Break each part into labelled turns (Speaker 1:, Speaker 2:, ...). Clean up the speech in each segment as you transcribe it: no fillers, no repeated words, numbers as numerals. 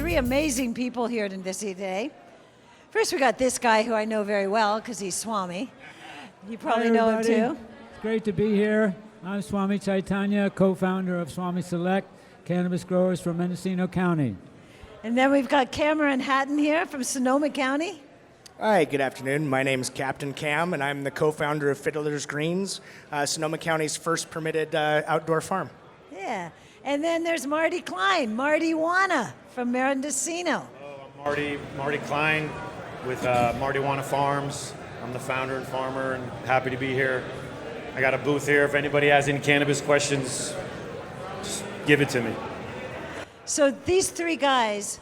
Speaker 1: three amazing people here today. First, we got this guy who I know very well because he's Swami. You probably know him too.
Speaker 2: It's great to be here. I'm Swami Chaitanya, co-founder of Swami Select, cannabis growers from Mendocino County.
Speaker 1: And then we've got Cameron Hattan here from Sonoma County.
Speaker 3: Hi, good afternoon. My name is Captain Cam, and I'm the co-founder of Fiddler's Greens, Sonoma County's first permitted outdoor farm.
Speaker 1: Yeah. And then there's Marty Clein, Martyjuana from Mendocino.
Speaker 4: Hello, I'm Marty Clein with Martyjuana Farms. I'm the founder and farmer and happy to be here. I got a booth here. If anybody has any cannabis questions, just give it to me.
Speaker 1: So these three guys,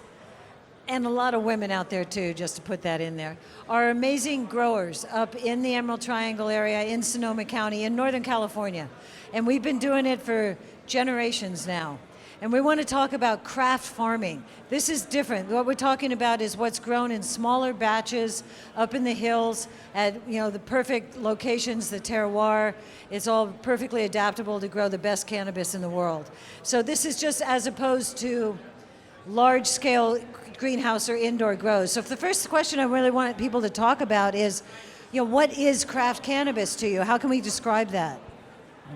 Speaker 1: and a lot of women out there too, just to put that in there, are amazing growers up in the Emerald Triangle area, in Sonoma County, in Northern California. And we've been doing it for generations now. And we want to talk about craft farming. This is different. What we're talking about is what's grown in smaller batches up in the hills at the perfect locations, the terroir. It's all perfectly adaptable to grow the best cannabis in the world. So this is just as opposed to large-scale greenhouse or indoor grows. So the first question I really want people to talk about is, what is craft cannabis to you? How can we describe that?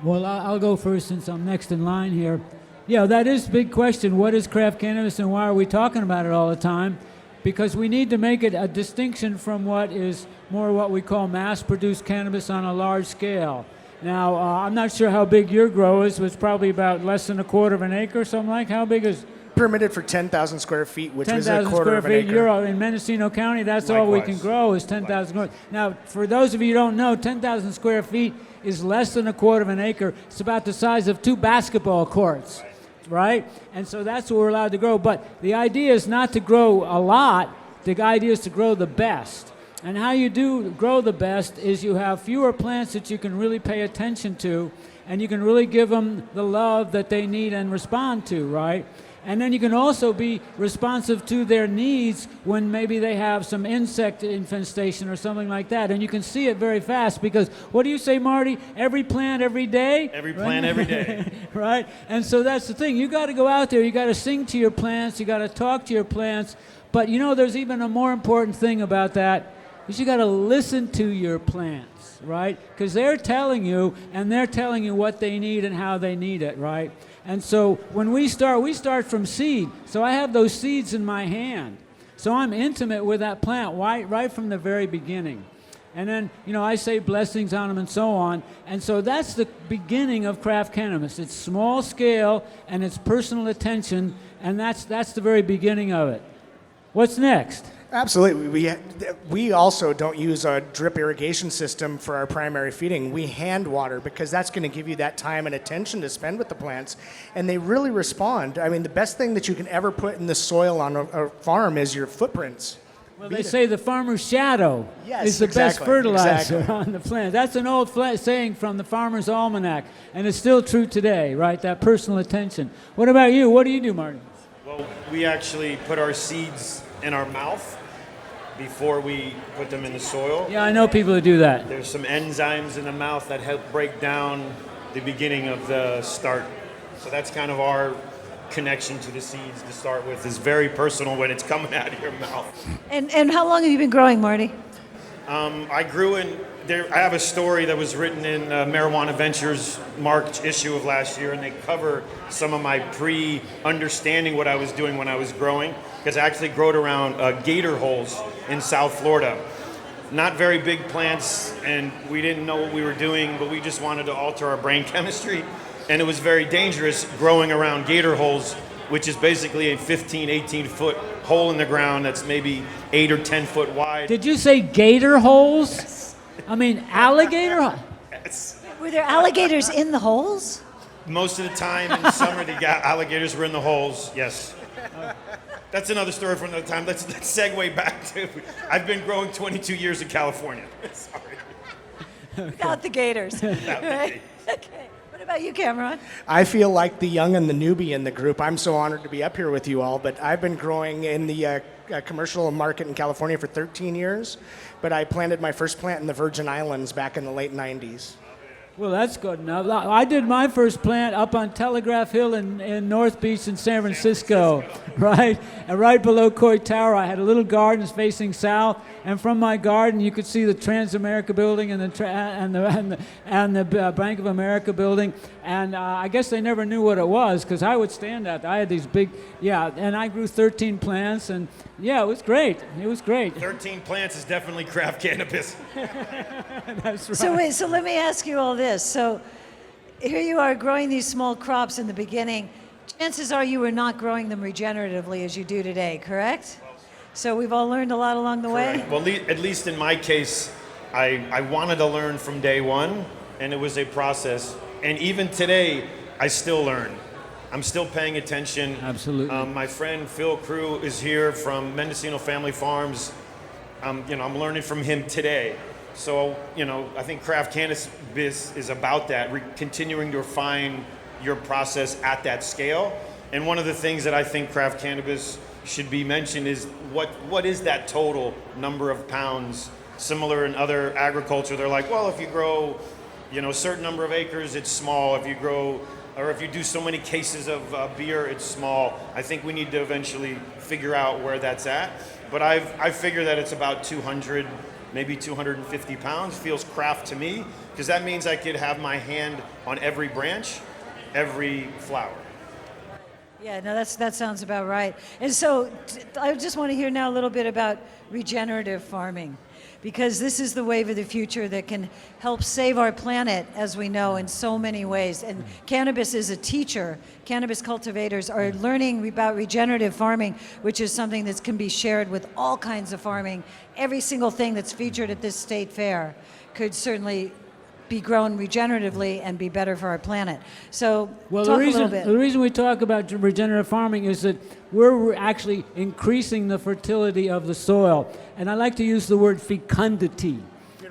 Speaker 2: Well, I'll go first since I'm next in line here. Yeah, that is a big question. What is craft cannabis and why are we talking about it all the time? Because we need to make it a distinction from what is more what we call mass-produced cannabis on a large scale. Now, I'm not sure how big your grow is. It's probably about less than a quarter of an acre or something like. How big is?
Speaker 3: Permitted for 10,000 square feet, which is a
Speaker 2: 10,000
Speaker 3: quarter
Speaker 2: square
Speaker 3: of an
Speaker 2: feet.
Speaker 3: acre.
Speaker 2: You're in Mendocino County. That's all we can grow is 10,000 square. Now, for those of you who don't know, 10,000 square feet is less than a quarter of an acre. It's about the size of 2 basketball courts, right? And so that's what we're allowed to grow. But the idea is not to grow a lot. The idea is to grow the best. And how you do grow the best is you have fewer plants that you can really pay attention to, and you can really give them the love that they need and respond to, right? And then you can also be responsive to their needs when maybe they have some insect infestation or something like that. And you can see it very fast because, what do you say, Marty? Every plant, every day?
Speaker 4: Every plant, every day.
Speaker 2: Right? And so that's the thing. You got to go out there. You got to sing to your plants. You got to talk to your plants. But there's even a more important thing about that is you got to listen to your plants, right? Because they're telling you, and they're telling you what they need and how they need it, right? And so when we start from seed. So I have those seeds in my hand. So I'm intimate with that plant right from the very beginning. And then, I say blessings on them and so on. And so that's the beginning of craft cannabis. It's small scale and it's personal attention, and that's the very beginning of it. What's next?
Speaker 3: Absolutely. We also don't use a drip irrigation system for our primary feeding. We hand water because that's going to give you that time and attention to spend with the plants. And they really respond. I mean, the best thing that you can ever put in the soil on a farm is your footprints.
Speaker 2: Well, they say the farmer's shadow is the best fertilizer on the plant. That's an old saying from the Farmer's Almanac, and it's still true today, right? That personal attention. What about you? What do you do, Marty?
Speaker 4: Well, we actually put our seeds in our mouth before we put them in the soil.
Speaker 2: Yeah, I know people who do that.
Speaker 4: There's some enzymes in the mouth that help break down the beginning of the start. So that's kind of our connection to the seeds to start with. Is very personal when it's coming out of your mouth.
Speaker 1: And how long have you been growing, Marty?
Speaker 4: I grew in there. I have a story that was written in Marijuana Ventures March issue of last year, and they cover some of my pre-understanding what I was doing when I was growing. Because I actually growed around gator holes in South Florida. Not very big plants, and we didn't know what we were doing, but we just wanted to alter our brain chemistry. And it was very dangerous growing around gator holes, which is basically a 15, 18-foot hole in the ground that's maybe 8 or 10 foot wide.
Speaker 2: Did you say gator holes? Yes. I mean, alligator?
Speaker 4: Yes.
Speaker 1: Were there alligators in the holes?
Speaker 4: Most of the time in the summer, the alligators were in the holes, yes. That's another story for another time. Let's segue back to, I've been growing 22 years in California. Sorry.
Speaker 1: Without the gators.
Speaker 4: Without the gators.
Speaker 1: Okay. What about you, Cameron?
Speaker 3: I feel like the young and the newbie in the group. I'm so honored to be up here with you all, but I've been growing in the commercial market in California for 13 years, but I planted my first plant in the Virgin Islands back in the late 90s.
Speaker 2: Well, that's good enough. I did my first plant up on Telegraph Hill in North Beach in San Francisco. right? And right below Coit Tower, I had a little garden facing south, and from my garden, you could see the Transamerica building and the Bank of America building. And I guess they never knew what it was because I would stand out there. I had these big, and I grew 13 plants, and it was great. It was great.
Speaker 4: 13 plants is definitely craft cannabis.
Speaker 2: That's right.
Speaker 1: So wait, so let me ask you all this. So here you are growing these small crops in the beginning. Chances are you were not growing them regeneratively as you do today, correct? So we've all learned a lot along the way?
Speaker 4: Well, at least in my case, I wanted to learn from day one, and it was a process. And even today, I still learn. I'm still paying attention.
Speaker 2: Absolutely.
Speaker 4: My friend Phil Crew is here from Mendocino Family Farms. I'm learning from him today. So, I think craft cannabis is about that, continuing to refine your process at that scale. And one of the things that I think craft cannabis should be mentioned is what is that total number of pounds? Similar in other agriculture, they're like, well, if you grow, a certain number of acres, it's small. If you grow, or if you do so many cases of beer, it's small. I think we need to eventually figure out where that's at. But I figure that it's about 200, maybe 250 pounds. Feels craft to me, because that means I could have my hand on every branch, every flower.
Speaker 1: Yeah, no, that sounds about right. And so I just want to hear now a little bit about regenerative farming, because this is the wave of the future that can help save our planet, as we know, in so many ways. And cannabis is a teacher. Cannabis cultivators are learning about regenerative farming, which is something that can be shared with all kinds of farming. Every single thing that's featured at this state fair could certainly be grown regeneratively and be better for our planet. So talk a little bit.
Speaker 2: The reason we talk about regenerative farming is that we're actually increasing the fertility of the soil. And I like to use the word fecundity.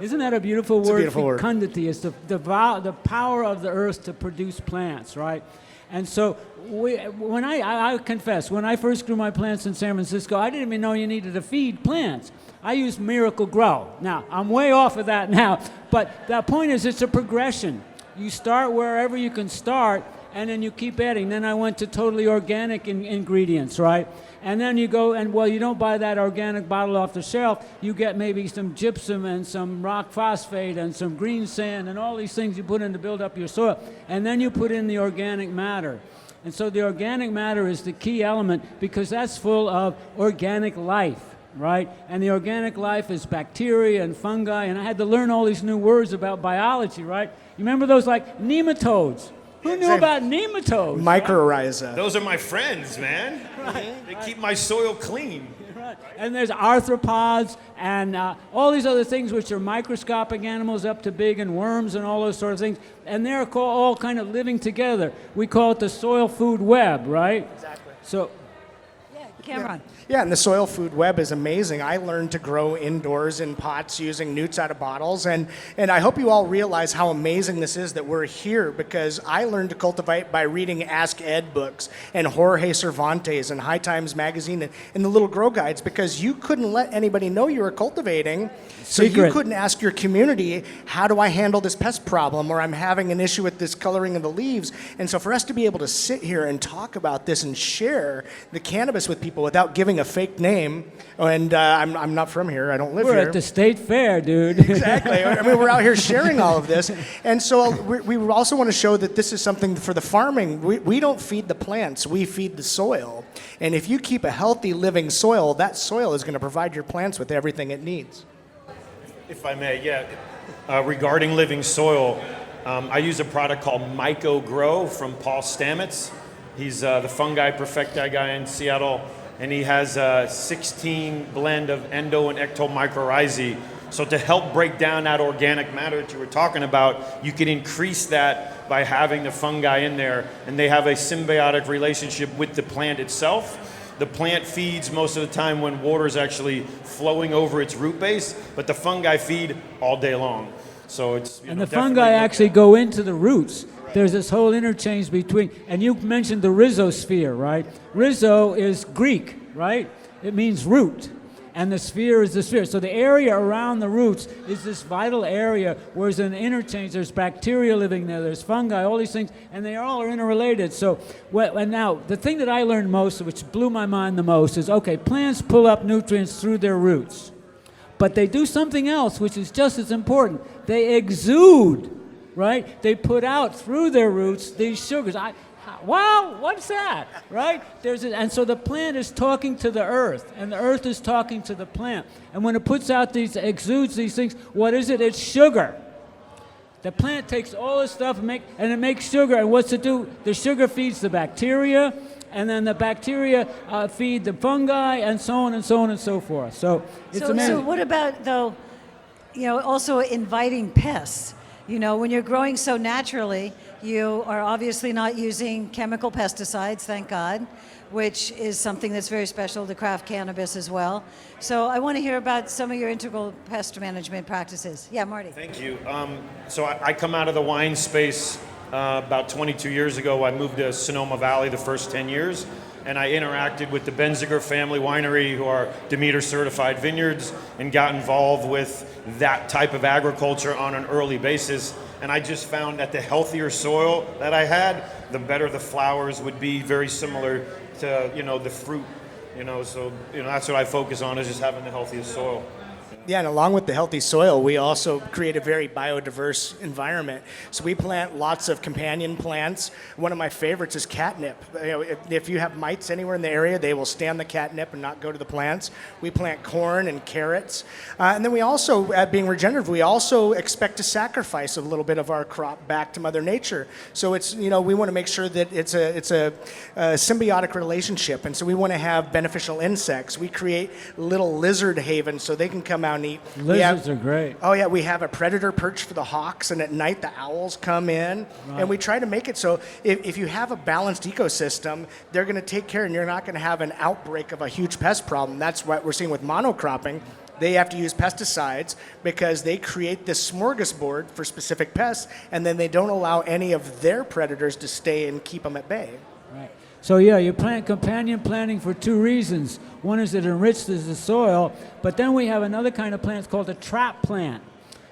Speaker 2: Isn't that a beautiful word?
Speaker 3: It's a beautiful word.
Speaker 2: Fecundity is the power of the earth to produce plants, right? And so when I confess, when I first grew my plants in San Francisco, I didn't even know you needed to feed plants. I used Miracle Grow. Now, I'm way off of that now, but the point is it's a progression. You start wherever you can start, and then you keep adding. Then I went to totally organic ingredients, right? And then you go, and you don't buy that organic bottle off the shelf. You get maybe some gypsum and some rock phosphate and some green sand and all these things you put in to build up your soil. And then you put in the organic matter. And so the organic matter is the key element because that's full of organic life. Right? And the organic life is bacteria and fungi, and I had to learn all these new words about biology, right? You remember those like nematodes? Who knew about nematodes?
Speaker 3: Mycorrhiza.
Speaker 4: Those are my friends, man.
Speaker 2: Right.
Speaker 4: They keep my soil clean.
Speaker 2: Right. And there's arthropods and all these other things which are microscopic animals up to big and worms and all those sort of things. And they're all kind of living together. We call it the soil food web, right?
Speaker 3: Exactly.
Speaker 2: So,
Speaker 1: Cameron.
Speaker 3: Yeah, and the soil food web is amazing. I learned to grow indoors in pots using newts out of bottles, and I hope you all realize how amazing this is that we're here, because I learned to cultivate by reading Ask Ed books and Jorge Cervantes and High Times Magazine and the little grow guides, because you couldn't let anybody know you were cultivating, so you couldn't ask your community, how do I handle this pest problem, or I'm having an issue with this coloring of the leaves. And so for us to be able to sit here and talk about this and share the cannabis with people without giving a fake name, and I'm not from here, I don't live here.
Speaker 2: we're at the state fair, dude.
Speaker 3: Exactly. I mean, we're out here sharing all of this. And so we also want to show that this is something for the farming. We don't feed the plants, we feed the soil. And if you keep a healthy living soil, that soil is going to provide your plants with everything it needs.
Speaker 4: If I may, regarding living soil, I use a product called Myco Grow from Paul Stamets. He's the fungi perfecti guy in Seattle, and he has a 16 blend of endo and ectomycorrhizae. So to help break down that organic matter that you were talking about, you can increase that by having the fungi in there, and they have a symbiotic relationship with the plant itself. The plant feeds most of the time when water is actually flowing over its root base, but the fungi feed all day long. So it's
Speaker 2: and the fungi actually go into the roots. There's this whole interchange between, and you mentioned the rhizosphere, right? Rhizo is Greek, right? It means root. and the sphere is the sphere. So the area around the roots is this vital area where there's an interchange. There's bacteria living there, there's fungi, all these things, and they all are interrelated. So, and now, the thing that I learned most, which blew my mind the most, is, okay, plants pull up nutrients through their roots. But they do something else, which is just as important. They exude, right? They put out through their roots these sugars. Wow, what's that, right? And so the plant is talking to the earth, and the earth is talking to the plant. And when it puts out exudes these things, what is it? It's sugar. The plant takes all this stuff and it makes sugar. And what's it do? The sugar feeds the bacteria, and then the bacteria feed the fungi, and so on and so on and so forth. So it's amazing.
Speaker 1: So what about, though, also inviting pests? When you're growing so naturally, you are obviously not using chemical pesticides, thank God, which is something that's very special to craft cannabis as well. So I want to hear about some of your integral pest management practices. Yeah, Marty.
Speaker 4: Thank you. So I come out of the wine space about 22 years ago. I moved to Sonoma Valley the first 10 years, and I interacted with the Benziger family winery, who are Demeter certified vineyards, and got involved with that type of agriculture on an early basis. And I just found that the healthier soil that I had, the better the flowers would be, very similar to, the fruit, so, that's what I focus on, is just having the healthiest soil.
Speaker 3: Yeah, and along with the healthy soil, we also create a very biodiverse environment. So we plant lots of companion plants. One of my favorites is catnip. If you have mites anywhere in the area, they will stay on the catnip and not go to the plants. We plant corn and carrots. And then we also, being regenerative, we also expect to sacrifice a little bit of our crop back to Mother Nature. So it's, we want to make sure that it's a symbiotic relationship. And so we want to have beneficial insects. We create little lizard havens so they can come out and eat.
Speaker 2: Lizards are great.
Speaker 3: Oh yeah, we have a predator perch for the hawks, and at night the owls come in. Right. And we try to make it so if you have a balanced ecosystem, they're going to take care, and you're not going to have an outbreak of a huge pest problem. That's what we're seeing with monocropping. They have to use pesticides because they create this smorgasbord for specific pests, and then they don't allow any of their predators to stay and keep them at bay.
Speaker 2: Right. So yeah, you plant companion planting for two reasons. One is it enriches the soil, but then we have another kind of plant called a trap plant.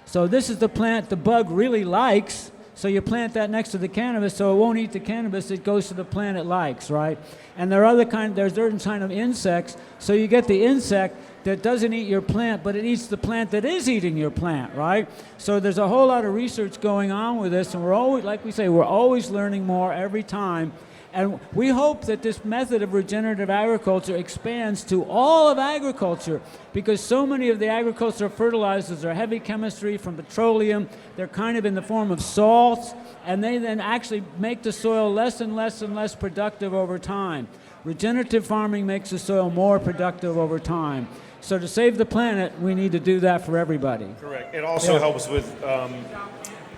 Speaker 2: So this is the plant the bug really likes, so you plant that next to the cannabis, so it won't eat the cannabis, it goes to the plant it likes, right? And there's certain kind of insects, so you get the insect that doesn't eat your plant, but it eats the plant that is eating your plant, right? So there's a whole lot of research going on with this, and we're always, like we say, we're always learning more every time. And we hope that this method of regenerative agriculture expands to all of agriculture, because so many of the agricultural fertilizers are heavy chemistry from petroleum. They're kind of in the form of salts, and they then actually make the soil less and less and less productive over time. Regenerative farming makes the soil more productive over time. So to save the planet, we need to do that for everybody.
Speaker 4: Correct. It also helps with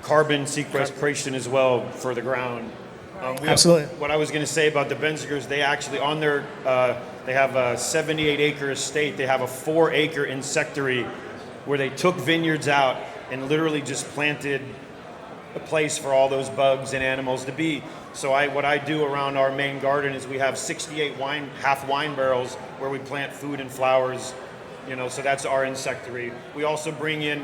Speaker 4: carbon sequestration as well for the ground.
Speaker 3: Absolutely.
Speaker 4: What I was going to say about the Benzigers, they actually on their, they have a 78-acre estate. They have a 4-acre insectary where they took vineyards out and literally just planted a place for all those bugs and animals to be. So what I do around our main garden is we have 68 half wine barrels where we plant food and flowers, so that's our insectary. We also bring in,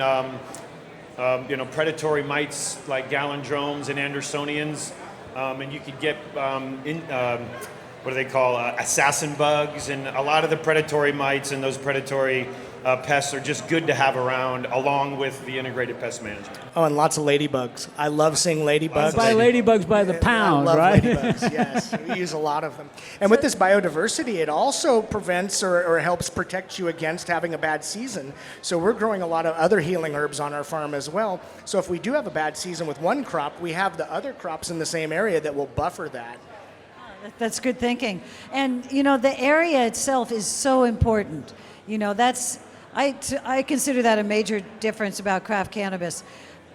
Speaker 4: predatory mites like gallindromes and andersonians. And you could get, what do they call, assassin bugs, and a lot of the predatory mites and those predatory pests are just good to have around, along with the integrated pest management.
Speaker 3: Oh, and lots of ladybugs. I love seeing ladybugs.
Speaker 2: Buy ladybugs by the pound,
Speaker 3: I love
Speaker 2: right?
Speaker 3: ladybugs, yes. We use a lot of them. And with this biodiversity, it also prevents or helps protect you against having a bad season. So we're growing a lot of other healing herbs on our farm as well. So if we do have a bad season with one crop, we have the other crops in the same area that will buffer that.
Speaker 1: That's good thinking. And, the area itself is so important. I consider that a major difference about craft cannabis.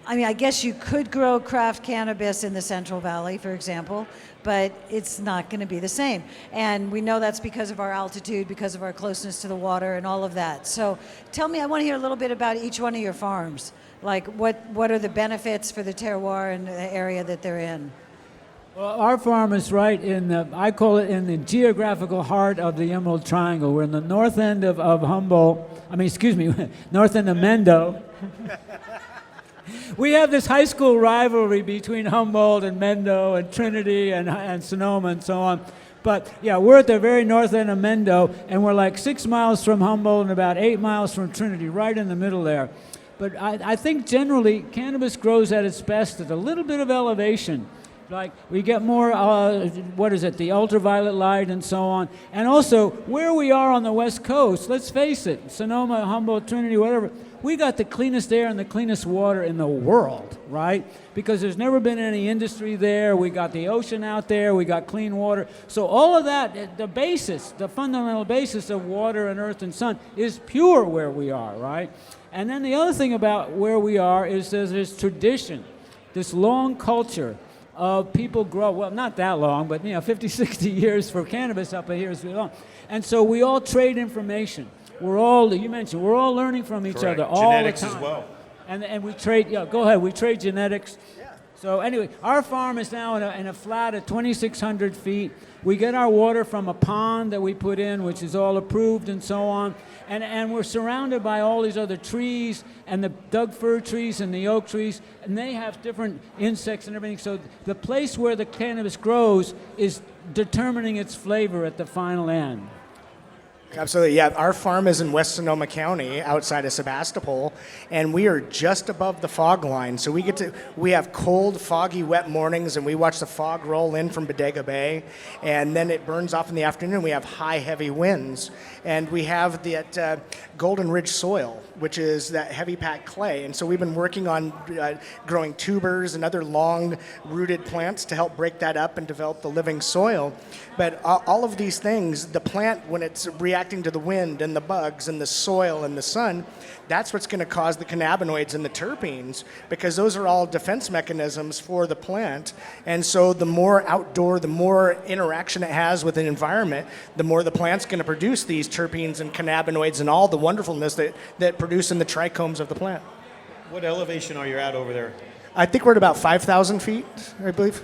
Speaker 1: I mean, I guess you could grow craft cannabis in the Central Valley, for example, but it's not going to be the same. And we know that's because of our altitude, because of our closeness to the water and all of that. So tell me, I want to hear a little bit about each one of your farms. Like what are the benefits for the terroir and the area that they're in?
Speaker 2: Well, our farm is right in the, I call it in the geographical heart of the Emerald Triangle. We're in the north end of Humboldt, north end of Mendo. We have this high school rivalry between Humboldt and Mendo and Trinity and Sonoma and so on. But yeah, we're at the very north end of Mendo, and we're like 6 miles from Humboldt and about 8 miles from Trinity, right in the middle there. But I think generally cannabis grows at its best at a little bit of elevation. Like we get more, the ultraviolet light and so on. And also, where we are on the West Coast, let's face it, Sonoma, Humboldt, Trinity, whatever, we got the cleanest air and the cleanest water in the world, right? Because there's never been any industry there. We got the ocean out there. We got clean water. So all of that, the fundamental basis of water and earth and sun is pure where we are, right? And then the other thing about where we are is there's this tradition, this long culture of people grow, well, not that long, but 50, 60 years for cannabis up here is really long. And so we all trade information. We're all learning from each
Speaker 4: Correct.
Speaker 2: other all
Speaker 4: Genetics
Speaker 2: the time.
Speaker 4: as well.
Speaker 2: And we trade, go ahead, we trade genetics. Yeah. So anyway, our farm is now in a flat at 2,600 feet. We get our water from a pond that we put in, which is all approved and so on. And we're surrounded by all these other trees and the Doug fir trees and the oak trees, and they have different insects and everything. So the place where the cannabis grows is determining its flavor at the final end.
Speaker 3: Absolutely, yeah. Our farm is in West Sonoma County, outside of Sebastopol, and we are just above the fog line. So we have cold, foggy, wet mornings, and we watch the fog roll in from Bodega Bay, and then it burns off in the afternoon. We have high, heavy winds, and we have that Golden Ridge soil, which is that heavy packed clay. And so we've been working on growing tubers and other long-rooted plants to help break that up and develop the living soil. But all of these things, the plant, when it's reacting to the wind and the bugs and the soil and the sun, that's what's going to cause the cannabinoids and the terpenes, because those are all defense mechanisms for the plant. And so the more outdoor, the more interaction it has with an environment, the more the plant's going to produce these terpenes and cannabinoids and all the wonderfulness that produce in the trichomes of the plant.
Speaker 4: What elevation are you at over there?
Speaker 3: I think we're at about 5,000 feet, I believe.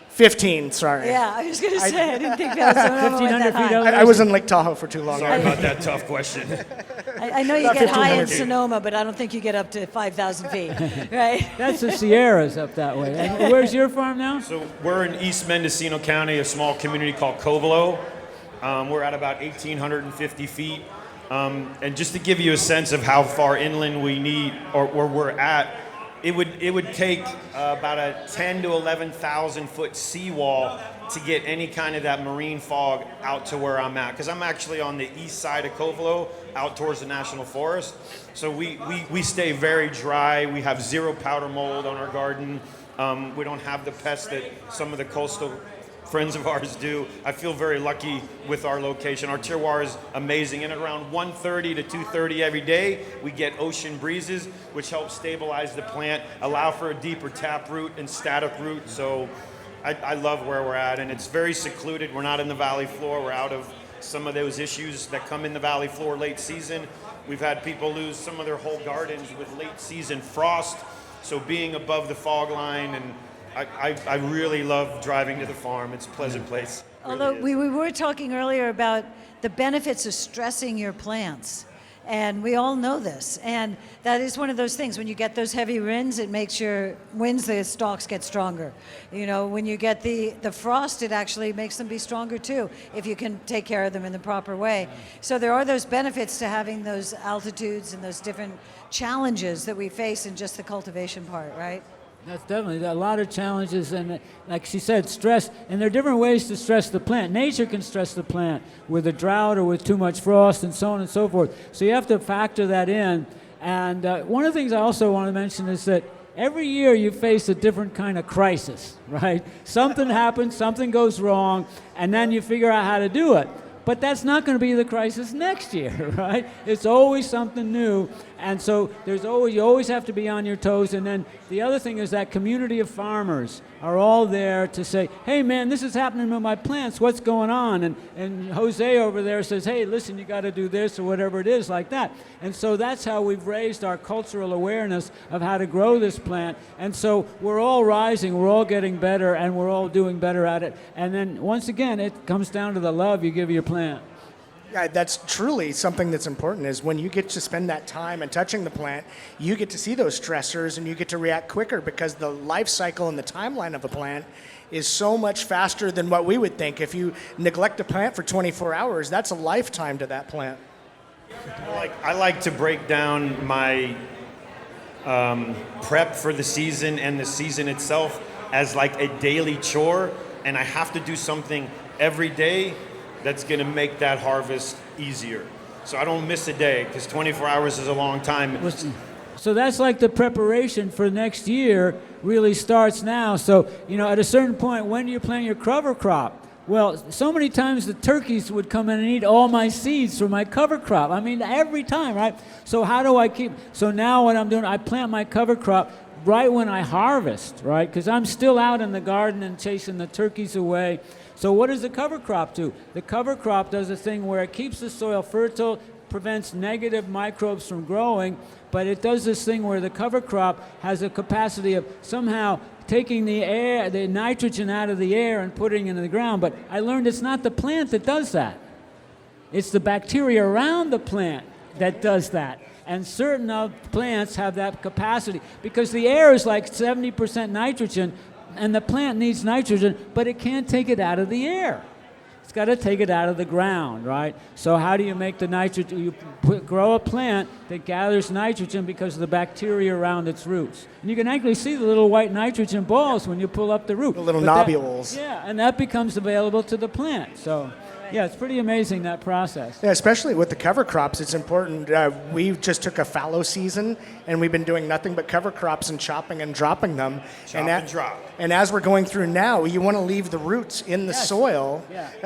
Speaker 3: 15, sorry.
Speaker 1: Yeah, I was going to say, I didn't think that was
Speaker 2: 1,500 feet
Speaker 1: high.
Speaker 2: elevation.
Speaker 3: I was in Lake Tahoe for too long.
Speaker 4: Sorry about that tough question.
Speaker 1: I know you
Speaker 3: About
Speaker 1: get high in
Speaker 3: 1,500 feet.
Speaker 1: Sonoma, but I don't think you get up to 5,000 feet, right?
Speaker 2: That's the Sierras up that way. And where's your farm now?
Speaker 4: So we're in East Mendocino County, a small community called Covelo. We're at about 1,850 feet. And just to give you a sense of how far inland we need, or where we're at, it would take about a 10 to 11,000 foot seawall to get any kind of that marine fog out to where I'm at. Because I'm actually on the east side of Covelo, out towards the National Forest. So we stay very dry. We have zero powder mold on our garden. We don't have the pests that some of the coastal friends of ours do. I feel very lucky with our location. Our terroir is amazing, and at around 1:30 to 2:30 every day, we get ocean breezes, which help stabilize the plant, allow for a deeper tap root and static root. So I love where we're at, and it's very secluded. We're not in the valley floor. We're out of some of those issues that come in the valley floor late season. We've had people lose some of their whole gardens with late season frost. So being above the fog line, and I really love driving to the farm. It's a pleasant place.
Speaker 1: Although we were talking earlier about the benefits of stressing your plants, and we all know this. And that is one of those things. When you get those heavy winds, it makes the stalks get stronger. You know, when you get the frost, it actually makes them be stronger too, if you can take care of them in the proper way. So there are those benefits to having those altitudes and those different challenges that we face in just the cultivation part, right?
Speaker 2: That's definitely a lot of challenges, and like she said, stress. And there are different ways to stress the plant. Nature can stress the plant with a drought or with too much frost and so on and so forth. So you have to factor that in. And one of the things I also want to mention is that every year you face a different kind of crisis, right? Something happens, something goes wrong, and then you figure out how to do it. But that's not going to be the crisis next year, right? It's always something new. And so you always have to be on your toes. And then the other thing is that community of farmers are all there to say, hey man, this is happening with my plants, what's going on? And Jose over there says, hey, listen, you got to do this or whatever it is, like that. And so that's how we've raised our cultural awareness of how to grow this plant. And so we're all rising, we're all getting better, and we're all doing better at it. And then once again, it comes down to the love you give your plant.
Speaker 3: Yeah, that's truly something that's important, is when you get to spend that time and touching the plant, you get to see those stressors and you get to react quicker, because the life cycle and the timeline of a plant is so much faster than what we would think. If you neglect a plant for 24 hours, that's a lifetime to that plant.
Speaker 4: I like to break down my prep for the season and the season itself as like a daily chore, and I have to do something every day that's going to make that harvest easier. So I don't miss a day, because 24 hours is a long time.
Speaker 2: So that's like the preparation for next year really starts now. So, at a certain point, when do you plant your cover crop? Well, so many times the turkeys would come in and eat all my seeds for my cover crop. I mean, every time, right? So how do I so now what I'm doing, I plant my cover crop right when I harvest, right? Because I'm still out in the garden and chasing the turkeys away. So what does the cover crop do? The cover crop does a thing where it keeps the soil fertile, prevents negative microbes from growing, but it does this thing where the cover crop has a capacity of somehow taking the nitrogen out of the air and putting it in the ground. But I learned it's not the plant that does that. It's the bacteria around the plant that does that. And certain of plants have that capacity, because the air is like 70% nitrogen, and the plant needs nitrogen, but it can't take it out of the air. It's got to take it out of the ground, right? So how do you make the nitrogen? You grow a plant that gathers nitrogen because of the bacteria around its roots. And you can actually see the little white nitrogen balls when you pull up the root.
Speaker 3: The little nodules.
Speaker 2: And that becomes available to the plant. So, yeah, it's pretty amazing, that process.
Speaker 3: Yeah, especially with the cover crops, it's important. We just took a fallow season, and we've been doing nothing but cover crops and chopping and dropping them.
Speaker 4: And drop.
Speaker 3: And as we're going through now, you want to leave the roots in the soil,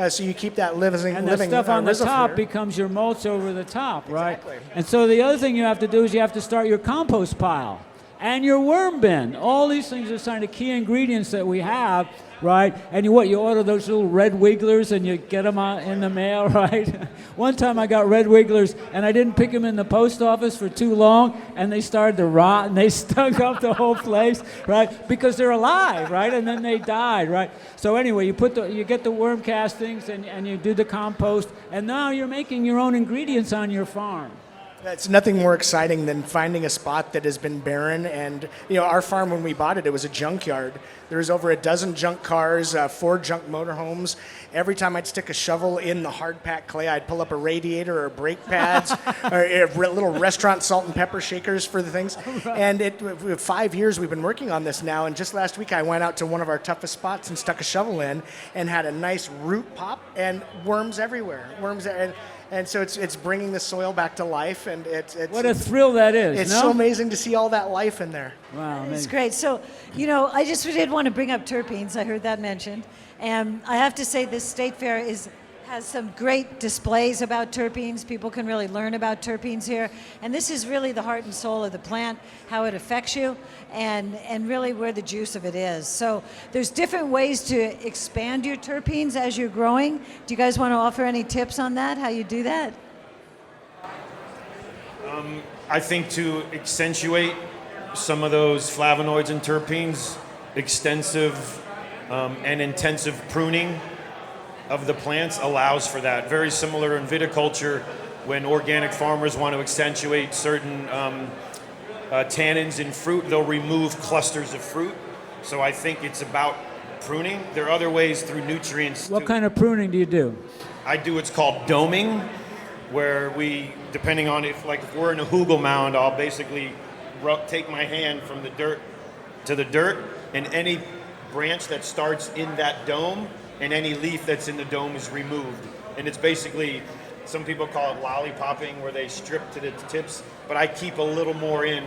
Speaker 3: so you keep that living.
Speaker 2: And the stuff on the top becomes your mulch over the top, right? Exactly. And so the other thing you have to do is you have to start your compost pile and your worm bin. All these things are kind of key ingredients that we have, right? And you order those little red wigglers and you get them in the mail, right? One time I got red wigglers and I didn't pick them in the post office for too long, and they started to rot and they stunk up the whole place, right? Because they're alive, right? And then they died, right? So anyway, you get the worm castings and you do the compost, and now you're making your own ingredients on your farm.
Speaker 3: It's nothing more exciting than finding a spot that has been barren. And our farm, when we bought it, it was a junkyard. There was over a dozen junk cars, 4 junk motorhomes. Every time I'd stick a shovel in the hard packed clay, I'd pull up a radiator or brake pads or little restaurant salt and pepper shakers for the things. Right. And 5 years we've been working on this now. And just last week I went out to one of our toughest spots and stuck a shovel in and had a nice root pop and worms everywhere. And so it's bringing the soil back to life, and it's
Speaker 2: what a thrill that is.
Speaker 3: It's so amazing to see all that life in there.
Speaker 2: Wow, amazing.
Speaker 1: It's great. So, I just did want to bring up terpenes. I heard that mentioned. And I have to say this state fair has some great displays about terpenes. People can really learn about terpenes here. And this is really the heart and soul of the plant, how it affects you, and really where the juice of it is. So there's different ways to expand your terpenes as you're growing. Do you guys want to offer any tips on that, how you do that?
Speaker 4: I think to accentuate some of those flavonoids and terpenes, extensive and intensive pruning of the plants allows for that. Very similar in viticulture, when organic farmers want to accentuate certain tannins in fruit, they'll remove clusters of fruit. So I think it's about pruning. There are other ways through nutrients.
Speaker 2: What kind of pruning do you do?
Speaker 4: I do what's called doming, where we, depending on if we're in a hugel mound, I'll basically take my hand from the dirt to the dirt, and any branch that starts in that dome and any leaf that's in the dome is removed. And it's basically, some people call it lollipopping, where they strip to the tips, but I keep a little more in.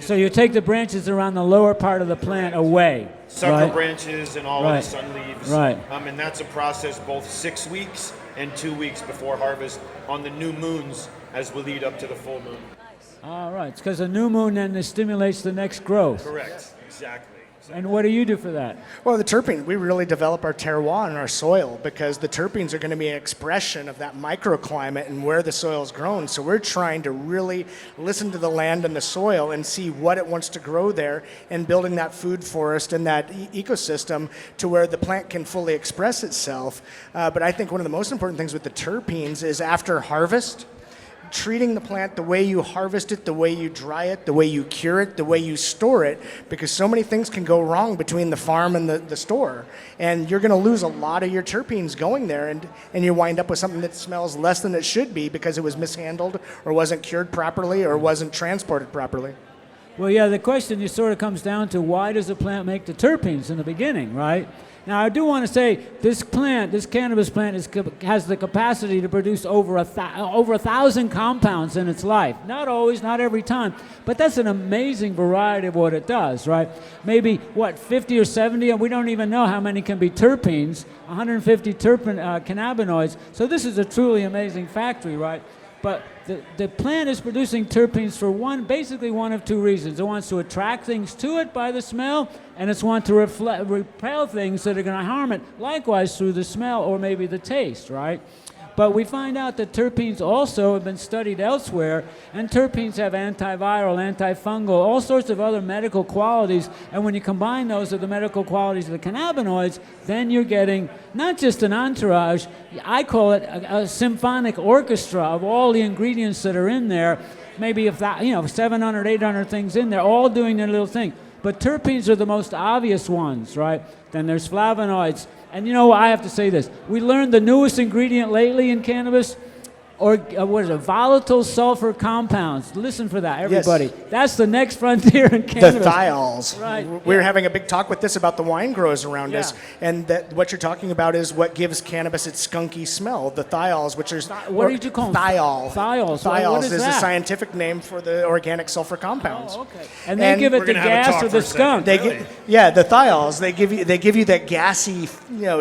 Speaker 2: So you take the branches around the lower part of the plant away.
Speaker 4: Sucker branches and all of the sun leaves.
Speaker 2: Right.
Speaker 4: And that's a process both 6 weeks and 2 weeks before harvest on the new moons as we lead up to the full moon.
Speaker 2: All right. It's because a new moon then stimulates the next growth.
Speaker 4: Correct. Exactly.
Speaker 2: And what do you do for that?
Speaker 3: Well, the terpene, we really develop our terroir in our soil because the terpenes are going to be an expression of that microclimate and where the soil is grown. So we're trying to really listen to the land and the soil and see what it wants to grow there and building that food forest and that ecosystem to where the plant can fully express itself. But I think one of the most important things with the terpenes is after harvest, treating the plant the way you harvest it, the way you dry it, the way you cure it, the way you store it, because so many things can go wrong between the farm and the store. And you're going to lose a lot of your terpenes going there, and you wind up with something that smells less than it should be because it was mishandled or wasn't cured properly or wasn't transported properly.
Speaker 2: Well, yeah, the question just sort of comes down to why does a plant make the terpenes in the beginning, right? Now, I do want to say this cannabis plant has the capacity to produce over 1,000 compounds in its life. Not always, not every time, but that's an amazing variety of what it does, right? Maybe, 50 or 70, and we don't even know how many can be terpenes, 150 cannabinoids. So this is a truly amazing factory, right? But the plant is producing terpenes for basically one of two reasons. It wants to attract things to it by the smell, and it's want to repel things that are going to harm it, likewise through the smell or maybe the taste, right? But we find out that terpenes also have been studied elsewhere, and terpenes have antiviral, antifungal, all sorts of other medical qualities, and when you combine those with the medical qualities of the cannabinoids, then you're getting not just an entourage, I call it a symphonic orchestra of all the ingredients that are in there, maybe 700, 800 things in there, all doing their little thing. But terpenes are the most obvious ones, right? Then there's flavonoids. And I have to say this. We learned the newest ingredient lately in cannabis, volatile sulfur compounds. Listen for that, everybody.
Speaker 3: Yes.
Speaker 2: That's the next frontier in cannabis.
Speaker 3: The thiols.
Speaker 2: Right.
Speaker 3: We were having a big talk with this about the wine growers around us,
Speaker 2: Yeah.
Speaker 3: and that what you're talking about is what gives cannabis its skunky smell. The thiols, which are
Speaker 2: What did you call them?
Speaker 3: thiol.
Speaker 2: Thiols.
Speaker 3: Thiols
Speaker 2: What is
Speaker 3: is
Speaker 2: that?
Speaker 3: the scientific name for the organic sulfur compounds.
Speaker 2: Oh, okay. And they give it
Speaker 4: we're
Speaker 2: the
Speaker 4: gonna have a
Speaker 2: gas
Speaker 4: talk
Speaker 2: or
Speaker 4: for
Speaker 2: the
Speaker 4: a second.
Speaker 2: skunk.
Speaker 3: The thiols. They give you that gassy,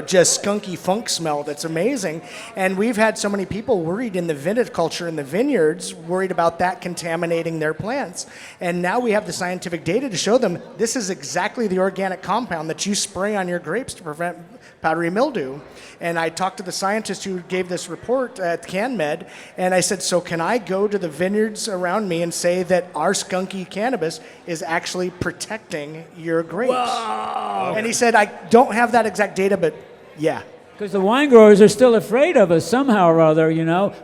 Speaker 3: just skunky funk smell that's amazing. And we've had so many people worried in the viticulture in the vineyards, worried about that contaminating their plants. And now we have the scientific data to show them this is exactly the organic compound that you spray on your grapes to prevent powdery mildew. And I talked to the scientist who gave this report at CanMed, and I said, so can I go to the vineyards around me and say that our skunky cannabis is actually protecting your grapes?
Speaker 2: Whoa.
Speaker 3: And he said, I don't have that exact data, but yeah.
Speaker 2: Because the wine growers are still afraid of us somehow or other,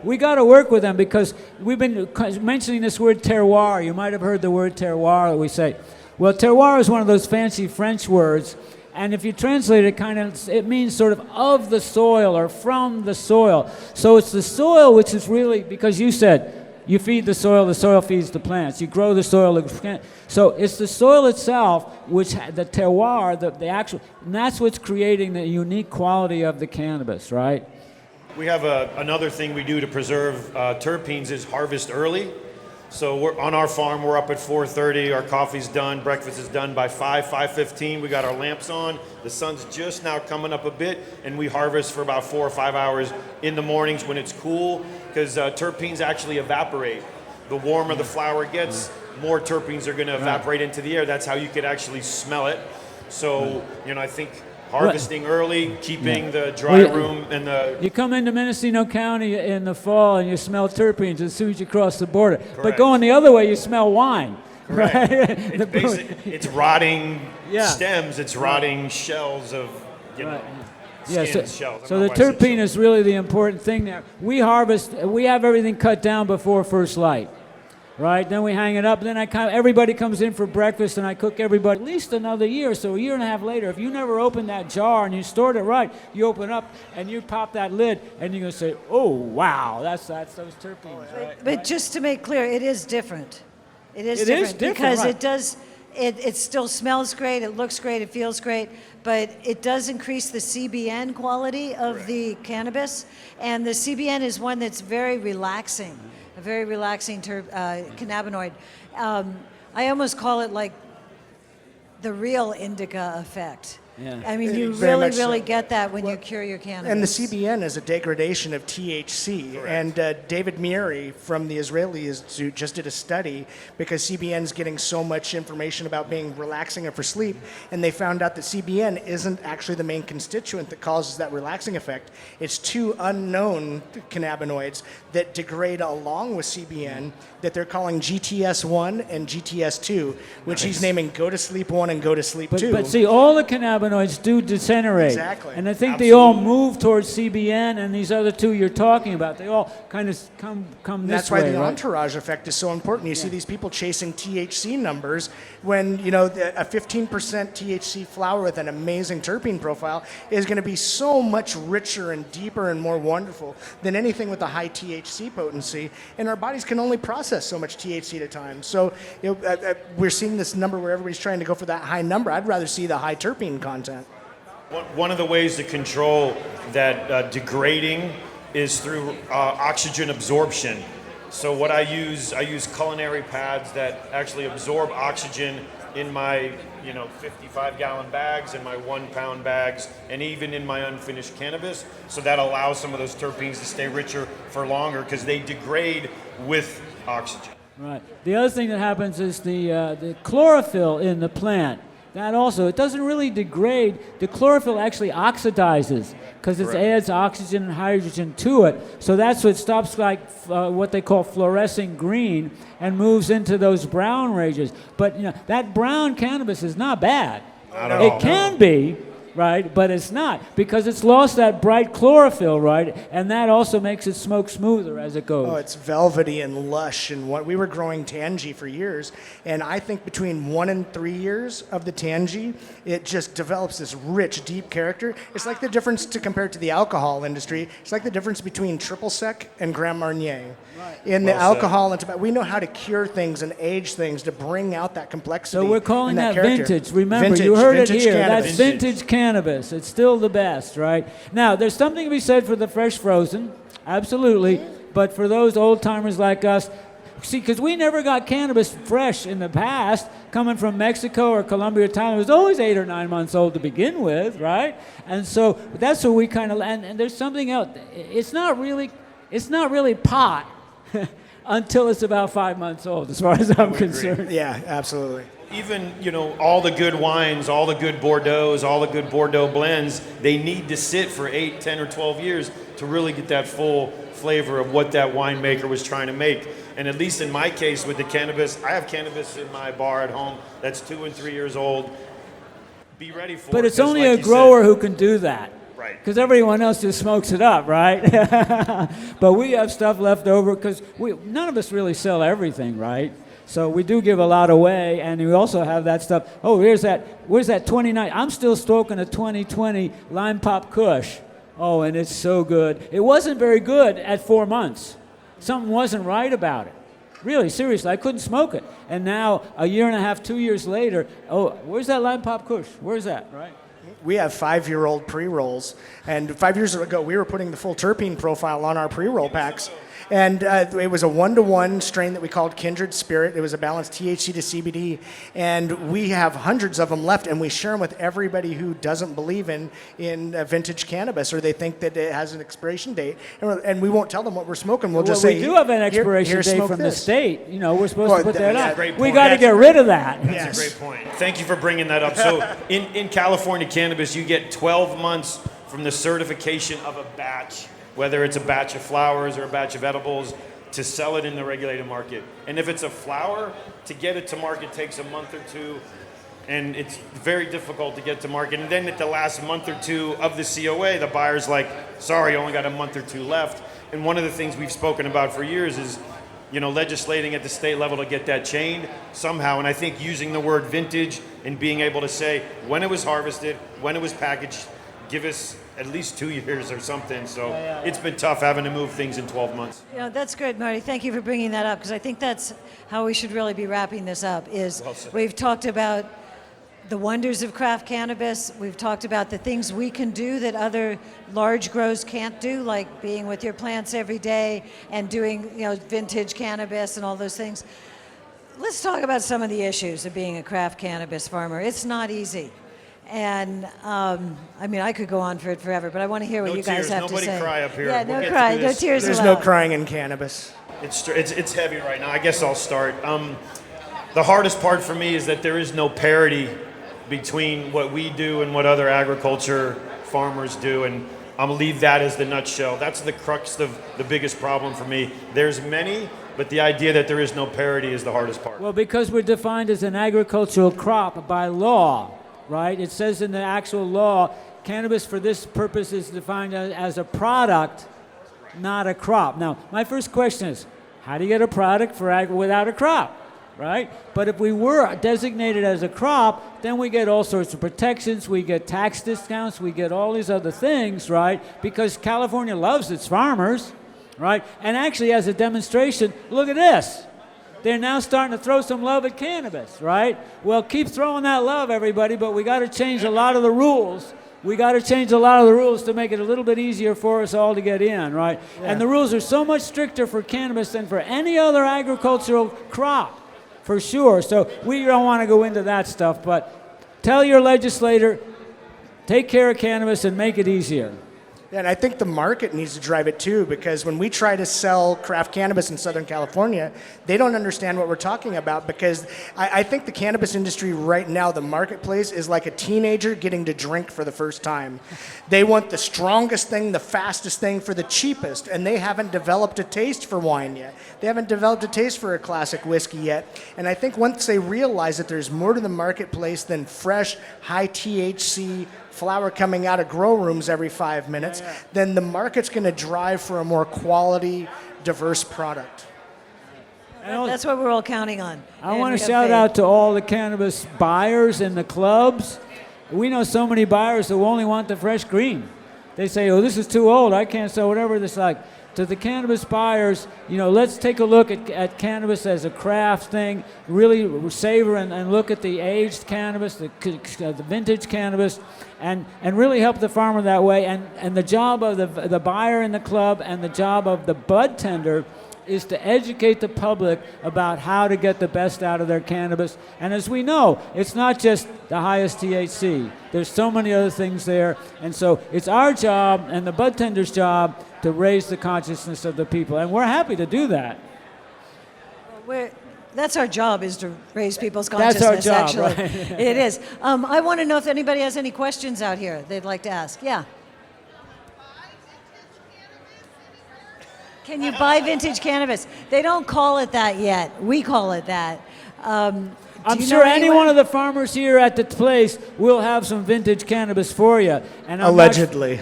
Speaker 2: We got to work with them because we've been mentioning this word terroir. You might have heard the word terroir that we say. Well, terroir is one of those fancy French words, and if you translate it, it means sort of the soil or from the soil. So it's the soil which is really, because you said, you feed the soil feeds the plants. You grow the soil. So it's the soil itself, the terroir, the actual, and that's what's creating the unique quality of the cannabis, right?
Speaker 4: We have another thing we do to preserve terpenes is harvest early. So we're on our farm, we're up at 4:30, our coffee's done, breakfast is done by 5:15. We got our lamps on, the sun's just now coming up a bit, and we harvest for about 4 or 5 hours in the mornings when it's cool, because terpenes actually evaporate. The warmer the flower gets, more terpenes are going to evaporate into the air. That's how you could actually smell it. So, I think harvesting early, keeping the dry room and the...
Speaker 2: You come into Mendocino County in the fall and you smell terpenes as soon as you cross the border. But
Speaker 4: Correct.
Speaker 2: going the other way, you smell wine.
Speaker 4: Correct.
Speaker 2: Right?
Speaker 4: It's rotting
Speaker 2: Yeah.
Speaker 4: stems, it's rotting shells of, skins, shells. I
Speaker 2: So
Speaker 4: don't
Speaker 2: the
Speaker 4: know why I said
Speaker 2: terpene
Speaker 4: shells.
Speaker 2: is really the important thing there. We have everything cut down before first light. Right, then we hang it up. Then everybody comes in for breakfast, and I cook everybody at least another year. So a year and a half later, if you never opened that jar and you stored it right, you open up and you pop that lid, and you're gonna say, "Oh wow, that's those terpenes." Right?
Speaker 1: But just to make clear, it is different. It is
Speaker 2: It is
Speaker 1: different
Speaker 2: different,
Speaker 1: because
Speaker 2: right.
Speaker 1: it does. It still smells great. It looks great. It feels great. But it does increase the CBN quality of the cannabis, and the CBN is one that's very relaxing. A very relaxing cannabinoid. I almost call it like the real indica effect.
Speaker 2: Yeah.
Speaker 1: I mean, you
Speaker 3: Very
Speaker 1: really,
Speaker 3: much so.
Speaker 1: really get that when you cure your cannabis.
Speaker 3: And the CBN is a degradation of THC.
Speaker 4: Correct.
Speaker 3: And David Mieri from the Israeli Institute just did a study because CBN is getting so much information about being relaxing and for sleep, and they found out that CBN isn't actually the main constituent that causes that relaxing effect. It's two unknown cannabinoids that degrade along with CBN that they're calling GTS1 and GTS2, which he's naming Go to Sleep 1 and Go to Sleep 2.
Speaker 2: But see, all the cannabinoids do degenerate.
Speaker 3: Exactly.
Speaker 2: And I think they all move towards CBN and these other two you're talking about. They all kind of come
Speaker 3: And
Speaker 2: this
Speaker 3: that's why
Speaker 2: way,
Speaker 3: the
Speaker 2: right?
Speaker 3: entourage effect is so important. You see these people chasing THC numbers when, a 15% THC flower with an amazing terpene profile is going to be so much richer and deeper and more wonderful than anything with a high THC potency. And our bodies can only process so much THC at a time. So we're seeing this number where everybody's trying to go for that high number. I'd rather see the high terpene content.
Speaker 4: One of the ways to control that degrading is through oxygen absorption. So what I use culinary pads that actually absorb oxygen in my 55-gallon bags, in my 1-pound bags, and even in my unfinished cannabis. So that allows some of those terpenes to stay richer for longer because they degrade with oxygen.
Speaker 2: Right. The other thing that happens is the chlorophyll in the plant. That also, it doesn't really degrade. The chlorophyll actually oxidizes because it adds oxygen and hydrogen to it. So that's what stops what they call fluorescing green and moves into those brown ranges. But that brown cannabis is not bad.
Speaker 4: Not at all.
Speaker 2: It can be, right? But it's not because it's lost that bright chlorophyll, right? And that also makes it smoke smoother as it goes.
Speaker 3: Oh, it's velvety and lush. And we were growing Tangy for years, and I think between 1 and 3 years of the Tangy, it just develops this rich, deep character. It's like the difference compare it to the alcohol industry. It's like the difference between Triple Sec and Grand Marnier. Right. In the alcohol and tobacco, we know how to cure things and age things to bring out that complexity.
Speaker 2: So we're calling that
Speaker 3: character.
Speaker 2: vintage. Remember,
Speaker 3: Vintage,
Speaker 2: you heard it
Speaker 3: vintage
Speaker 2: here.
Speaker 3: cannabis.
Speaker 2: That's vintage cannabis. It's still the best, right? Now, there's something to be said for the fresh frozen, absolutely. But for those old timers like us, see, because we never got cannabis fresh in the past, coming from Mexico or Colombia or Thailand. It was always 8 or 9 months old to begin with, right? And so that's what we kind of. And there's something else. It's not really pot. Until it's about 5 months old, as far as I'm concerned.
Speaker 3: Yeah, absolutely.
Speaker 4: Even, all the good wines, all the good Bordeaux's, all the good Bordeaux blends, they need to sit for 8, 10, or 12 years to really get that full flavor of what that winemaker was trying to make. And at least in my case with the cannabis, I have cannabis in my bar at home that's 2 and 3 years old. Be ready for it.
Speaker 2: But it's
Speaker 4: 'cause
Speaker 2: only
Speaker 4: like
Speaker 2: a
Speaker 4: you
Speaker 2: grower
Speaker 4: said,
Speaker 2: who can do that.
Speaker 4: Right.
Speaker 2: Because everyone else just smokes it up, right? But we have stuff left over because none of us really sell everything, right? So we do give a lot away, and we also have that stuff. Oh, where's that 29? I'm still smoking a 2020 Lime Pop Kush. Oh, and it's so good. It wasn't very good at 4 months. Something wasn't right about it. Really, seriously, I couldn't smoke it. And now, a year and a half, 2 years later, oh, where's that Lime Pop Kush? Where's that, right?
Speaker 3: We have 5-year-old pre-rolls, and 5 years ago we were putting the full terpene profile on our pre-roll packs. And it was a 1-to-1 strain that we called Kindred Spirit. It was a balanced THC to CBD. And we have hundreds of them left, and we share them with everybody who doesn't believe in vintage cannabis, or they think that it has an expiration date. And we won't tell them what we're smoking. We'll just say,
Speaker 2: we do have an expiration
Speaker 3: here,
Speaker 2: date
Speaker 3: smoke
Speaker 2: from the
Speaker 3: this."
Speaker 2: state. We're supposed to put that
Speaker 3: yeah,
Speaker 2: up.
Speaker 4: great
Speaker 2: We
Speaker 4: point.
Speaker 2: got to get rid of that.
Speaker 4: That's
Speaker 3: Yes.
Speaker 4: a great point. Thank you for bringing that up. So in California cannabis, you get 12 months from the certification of a batch, whether it's a batch of flowers or a batch of edibles, to sell it in the regulated market. And if it's a flower, to get it to market takes a month or two, and it's very difficult to get to market. And then at the last month or two of the COA, the buyer's like, sorry, only got a month or two left. And one of the things we've spoken about for years is legislating at the state level to get that chained somehow. And I think using the word vintage and being able to say when it was harvested, when it was packaged, give us at least 2 years or something. So it's been tough having to move things in 12 months.
Speaker 1: That's good, Marty. Thank you for bringing that up, because I think that's how we should really be wrapping this up. We've talked about the wonders of craft cannabis. We've talked about the things we can do that other large grows can't do, like being with your plants every day and doing vintage cannabis and all those things. Let's talk about some of the issues of being a craft cannabis farmer. It's not easy. And I mean, I could go on for it forever, but I want to hear what
Speaker 4: No
Speaker 1: you guys
Speaker 4: tears.
Speaker 1: have
Speaker 4: Nobody
Speaker 1: to say.
Speaker 4: cry up here.
Speaker 1: Yeah,
Speaker 4: We'll
Speaker 1: no
Speaker 4: get
Speaker 1: cry,
Speaker 4: through
Speaker 1: no
Speaker 4: this.
Speaker 1: tears
Speaker 3: There's
Speaker 1: allowed.
Speaker 3: no crying in cannabis.
Speaker 4: It's heavy right now. I guess I'll start. The hardest part for me is that there is no parity between what we do and what other agriculture farmers do, and I'm gonna leave that as the nutshell. That's the crux of the biggest problem for me. There's many, but the idea that there is no parity is the hardest part.
Speaker 2: Well, because we're defined as an agricultural crop by law, right? It says in the actual law, cannabis for this purpose is defined as a product, not a crop. Now, my first question is, how do you get a product for without a crop, right? But if we were designated as a crop, then we get all sorts of protections, we get tax discounts, we get all these other things, right? Because California loves its farmers, right? And actually, as a demonstration, look at this. They're now starting to throw some love at cannabis, right? Well, keep throwing that love, everybody, but we got to change a lot of the rules. We got to change a lot of the rules to make it a little bit easier for us all to get in, right? Yeah. And the rules are so much stricter for cannabis than for any other agricultural crop, for sure. So we don't want to go into that stuff, but tell your legislator, take care of cannabis and make it easier.
Speaker 3: Yeah, and I think the market needs to drive it too, because when we try to sell craft cannabis in Southern California, they don't understand what we're talking about, because I think the cannabis industry right now, the marketplace, is like a teenager getting to drink for the first time. They want the strongest thing, the fastest thing for the cheapest, and they haven't developed a taste for wine yet. They haven't developed a taste for a classic whiskey yet. And I think once they realize that there's more to the marketplace than fresh, high THC flower coming out of grow rooms every 5 minutes, then the market's going to drive for a more quality, diverse product.
Speaker 1: That's what we're all counting on.
Speaker 2: I want to shout out to all the cannabis buyers in the clubs. We know so many buyers who only want the fresh green. They say, oh, this is too old, I can't sell whatever this like. To the cannabis buyers, you know, let's take a look at cannabis as a craft thing, really savor and look at the aged cannabis, the vintage cannabis, and really help the farmer that way. And the job of the buyer in the club and the job of the bud tender is to educate the public about how to get the best out of their cannabis. And as we know, it's not just the highest THC. There's so many other things there. And so it's our job and the bud tender's job to raise the consciousness of the people. And we're happy to do that.
Speaker 1: That's our job, is to raise people's consciousness.
Speaker 2: That's our job,
Speaker 1: actually.
Speaker 2: right?
Speaker 1: It is. I want to know if anybody has any questions out here they'd like to ask. Yeah. Can you buy vintage cannabis? They don't call it that yet. We call it that.
Speaker 2: I'm sure any one of the farmers here at the place will have some vintage cannabis for you. And
Speaker 3: Allegedly.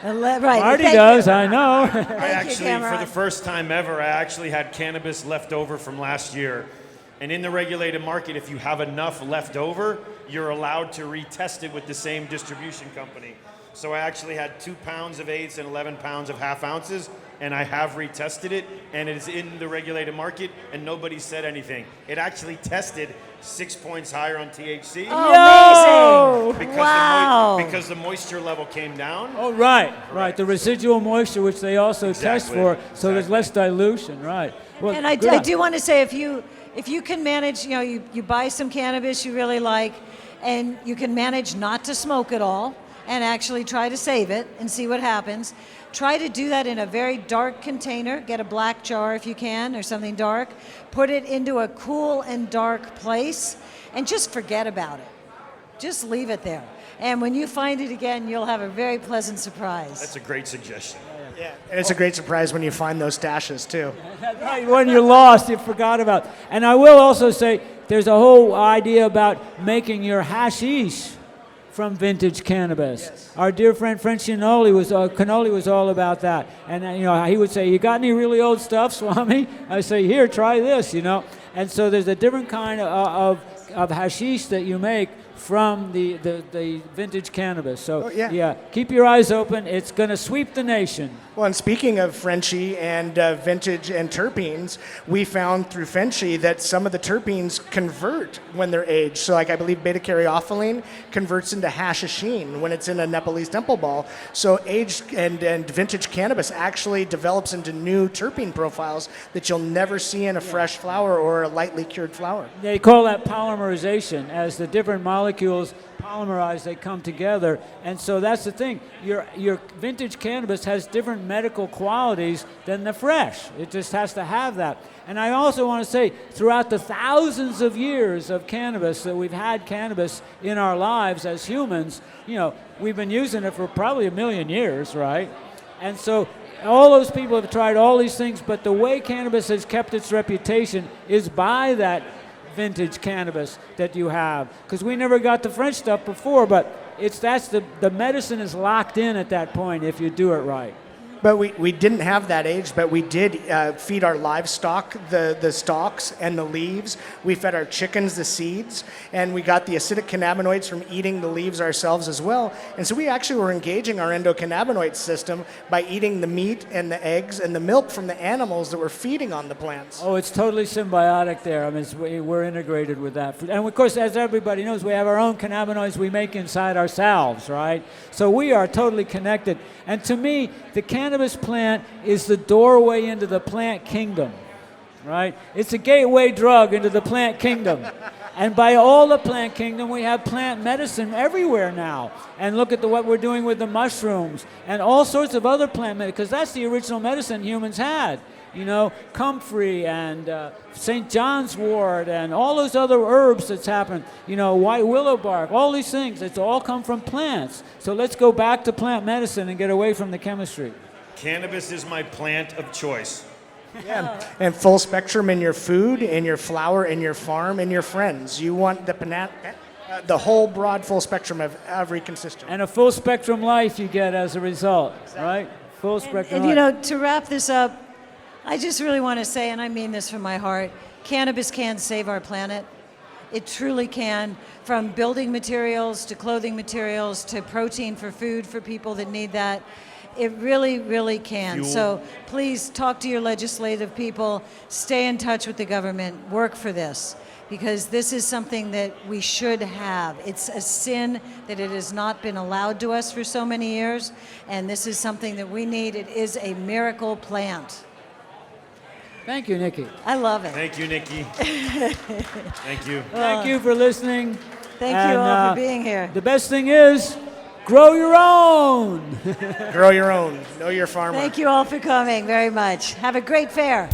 Speaker 1: Right.
Speaker 2: Marty does, I know.
Speaker 4: I actually, for the first time ever, I actually had cannabis left over from last year. And in the regulated market, if you have enough left over, you're allowed to retest it with the same distribution company. So I actually had 2 pounds of eighths and 11 pounds of half ounces, and I have retested it, and it is in the regulated market, and nobody said anything. It actually tested 6 points higher on THC.
Speaker 1: Oh, amazing! Wow.
Speaker 4: Because the moisture level came down.
Speaker 2: Oh, right. The residual moisture, which they also test for, so there's less dilution, right. Well,
Speaker 1: and I do want to say, if you can manage, you buy some cannabis you really like, and you can manage not to smoke at all, and actually try to save it and see what happens. Try to do that in a very dark container. Get a black jar if you can, or something dark. Put it into a cool and dark place, and just forget about it. Just leave it there. And when you find it again, you'll have a very pleasant surprise.
Speaker 4: That's a great suggestion.
Speaker 3: Yeah, and it's a great surprise when you find those stashes too.
Speaker 2: When you're lost, you forgot about. And I will also say, there's a whole idea about making your hashish from vintage cannabis. Yes. Our dear friend Cannoli was all about that. And he would say, "You got any really old stuff, Swami?" I say, "Here, try this." And so there's a different kind of hashish that you make from the vintage cannabis. So keep your eyes open. It's going to sweep the nation.
Speaker 3: Well, and speaking of Frenchie and vintage and terpenes, we found through Frenchie that some of the terpenes convert when they're aged. So like I believe beta-caryophyllene converts into hashishene when it's in a Nepalese temple ball. So aged and vintage cannabis actually develops into new terpene profiles that you'll never see in a fresh flower or a lightly cured flower.
Speaker 2: They call that polymerization, as the different molecules molecules polymerize, they come together. And so that's the thing. Your vintage cannabis has different medical qualities than the fresh. It just has to have that. And I also want to say, throughout the thousands of years of cannabis that we've had cannabis in our lives as humans, we've been using it for probably 1 million years, right? And so all those people have tried all these things, but the way cannabis has kept its reputation is by that vintage cannabis that you have. Because we never got the French stuff before, but the medicine is locked in at that point if you do it right.
Speaker 3: But we didn't have that age, but we did feed our livestock the stalks and the leaves. We fed our chickens the seeds, and we got the acidic cannabinoids from eating the leaves ourselves as well. And so we actually were engaging our endocannabinoid system by eating the meat and the eggs and the milk from the animals that were feeding on the plants.
Speaker 2: Oh, it's totally symbiotic there. I mean, we're integrated with that. And of course, as everybody knows, we have our own cannabinoids we make inside ourselves, right? So we are totally connected. And to me, the cannabis plant is the doorway into the plant kingdom, right? It's a gateway drug into the plant kingdom. And by all the plant kingdom, we have plant medicine everywhere now. And look at what we're doing with the mushrooms and all sorts of other plant medicine, because that's the original medicine humans had. Comfrey and St. John's wort and all those other herbs that's happened, white willow bark, all these things, it's all come from plants. So let's go back to plant medicine and get away from the chemistry.
Speaker 4: Cannabis is my plant of choice.
Speaker 3: Yeah, and full spectrum in your food, in your flower, in your farm, in your friends. You want the whole broad full spectrum of every consistent.
Speaker 2: And a full spectrum life you get as a result, right? Full spectrum life.
Speaker 1: To wrap this up, I just really want to say, and I mean this from my heart, cannabis can save our planet. It truly can, from building materials to clothing materials to protein for food for people that need that. It really, really can.
Speaker 4: Fuel.
Speaker 1: So please talk to your legislative people, stay in touch with the government, work for this, because this is something that we should have. It's a sin that it has not been allowed to us for so many years, and this is something that we need. It is a miracle plant.
Speaker 2: Thank you, Nikki.
Speaker 1: I love it.
Speaker 4: Thank you, Nikki. Thank you.
Speaker 2: Thank you for listening.
Speaker 1: Thank you all for being here.
Speaker 2: The best thing is, grow your own.
Speaker 3: Grow your own. Know your farmer.
Speaker 1: Thank you all for coming very much. Have a great fair.